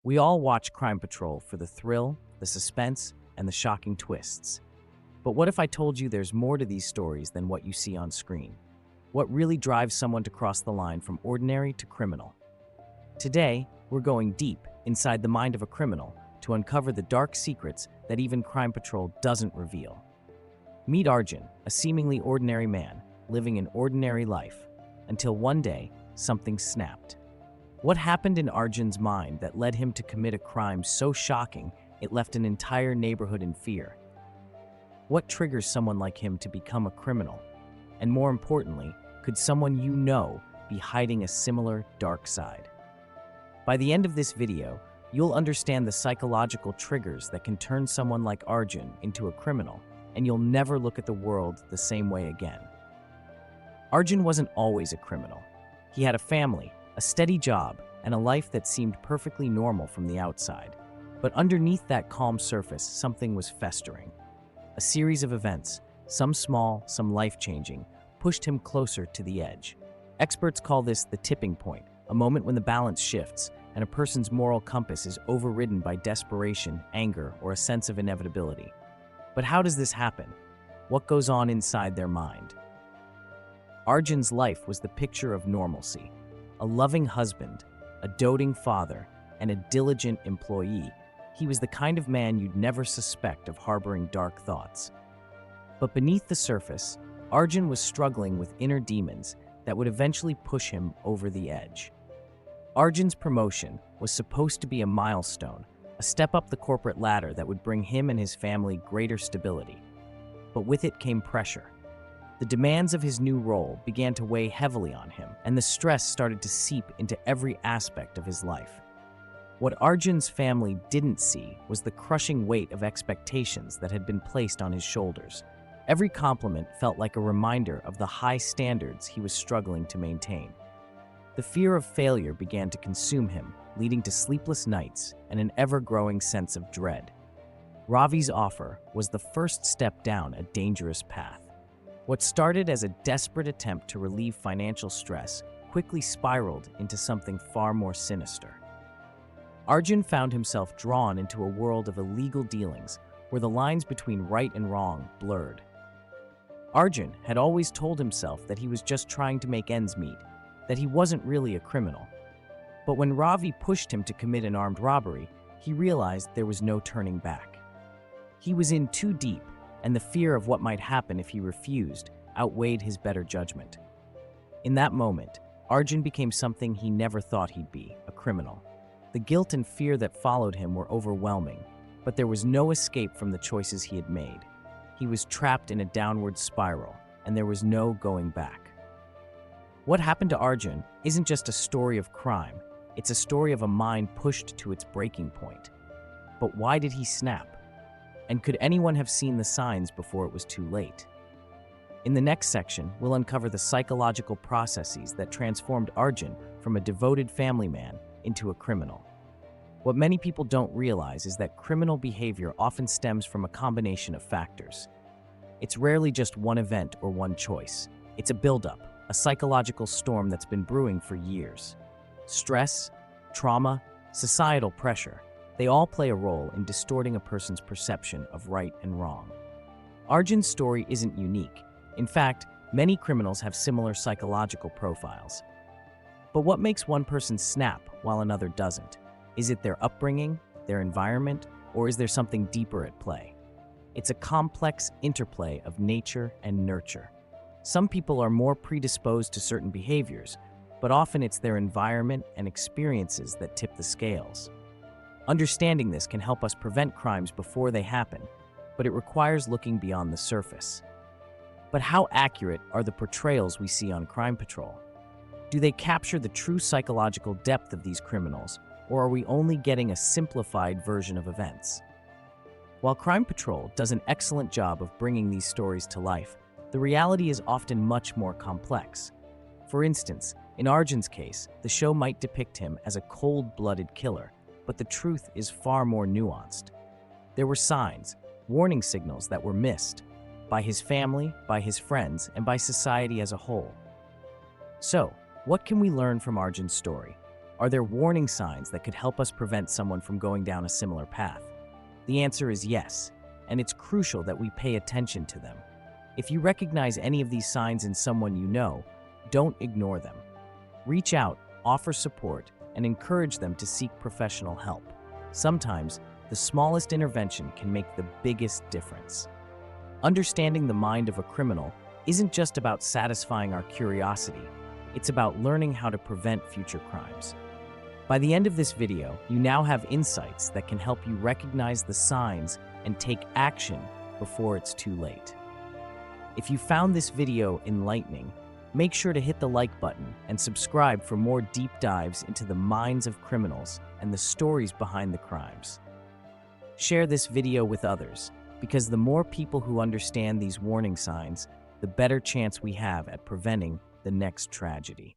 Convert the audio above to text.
We all watch Crime Patrol for the thrill, the suspense, and the shocking twists. But what if I told you there's more to these stories than what you see on screen? What really drives someone to cross the line from ordinary to criminal? Today, we're going deep inside the mind of a criminal to uncover the dark secrets that even Crime Patrol doesn't reveal. Meet Arjun, a seemingly ordinary man living an ordinary life, until one day, something snapped. What happened in Arjun's mind that led him to commit a crime so shocking it left an entire neighborhood in fear? What triggers someone like him to become a criminal? And more importantly, could someone you know be hiding a similar dark side? By the end of this video, you'll understand the psychological triggers that can turn someone like Arjun into a criminal, and you'll never look at the world the same way again. Arjun wasn't always a criminal. He had a family, a steady job, and a life that seemed perfectly normal from the outside. But underneath that calm surface, something was festering. A series of events, some small, some life-changing, pushed him closer to the edge. Experts call this the tipping point, a moment when the balance shifts and a person's moral compass is overridden by desperation, anger, or a sense of inevitability. But how does this happen? What goes on inside their mind? Arjun's life was the picture of normalcy. A loving husband, a doting father, and a diligent employee. He was the kind of man you'd never suspect of harboring dark thoughts. But beneath the surface, Arjun was struggling with inner demons that would eventually push him over the edge. Arjun's promotion was supposed to be a milestone, a step up the corporate ladder that would bring him and his family greater stability. But with it came pressure. The demands of his new role began to weigh heavily on him, and the stress started to seep into every aspect of his life. What Arjun's family didn't see was the crushing weight of expectations that had been placed on his shoulders. Every compliment felt like a reminder of the high standards he was struggling to maintain. The fear of failure began to consume him, leading to sleepless nights and an ever-growing sense of dread. Ravi's offer was the first step down a dangerous path. What started as a desperate attempt to relieve financial stress quickly spiraled into something far more sinister. Arjun found himself drawn into a world of illegal dealings where the lines between right and wrong blurred. Arjun had always told himself that he was just trying to make ends meet, that he wasn't really a criminal. But when Ravi pushed him to commit an armed robbery, he realized there was no turning back. He was in too deep, and the fear of what might happen if he refused outweighed his better judgment. In that moment, Arjun became something he never thought he'd be, a criminal. The guilt and fear that followed him were overwhelming, but there was no escape from the choices he had made. He was trapped in a downward spiral, and there was no going back. What happened to Arjun isn't just a story of crime, it's a story of a mind pushed to its breaking point. But why did he snap? And could anyone have seen the signs before it was too late? In the next section, we'll uncover the psychological processes that transformed Arjun from a devoted family man into a criminal. What many people don't realize is that criminal behavior often stems from a combination of factors. It's rarely just one event or one choice. It's a buildup, a psychological storm that's been brewing for years. Stress, trauma, societal pressure, they all play a role in distorting a person's perception of right and wrong. Arjun's story isn't unique. In fact, many criminals have similar psychological profiles. But what makes one person snap while another doesn't? Is it their upbringing, their environment, or is there something deeper at play? It's a complex interplay of nature and nurture. Some people are more predisposed to certain behaviors, but often it's their environment and experiences that tip the scales. Understanding this can help us prevent crimes before they happen, but it requires looking beyond the surface. But how accurate are the portrayals we see on Crime Patrol? Do they capture the true psychological depth of these criminals, or are we only getting a simplified version of events? While Crime Patrol does an excellent job of bringing these stories to life, the reality is often much more complex. For instance, in Arjun's case, the show might depict him as a cold-blooded killer, but the truth is far more nuanced. There were signs, warning signals that were missed by his family, by his friends, and by society as a whole. So, what can we learn from Arjun's story? Are there warning signs that could help us prevent someone from going down a similar path? The answer is yes, and it's crucial that we pay attention to them. If you recognize any of these signs in someone you know, don't ignore them. Reach out, offer support, and encourage them to seek professional help. Sometimes, the smallest intervention can make the biggest difference. Understanding the mind of a criminal isn't just about satisfying our curiosity, it's about learning how to prevent future crimes. By the end of this video, you now have insights that can help you recognize the signs and take action before it's too late. If you found this video enlightening, make sure to hit the like button and subscribe for more deep dives into the minds of criminals and the stories behind the crimes. Share this video with others, because the more people who understand these warning signs, the better chance we have at preventing the next tragedy.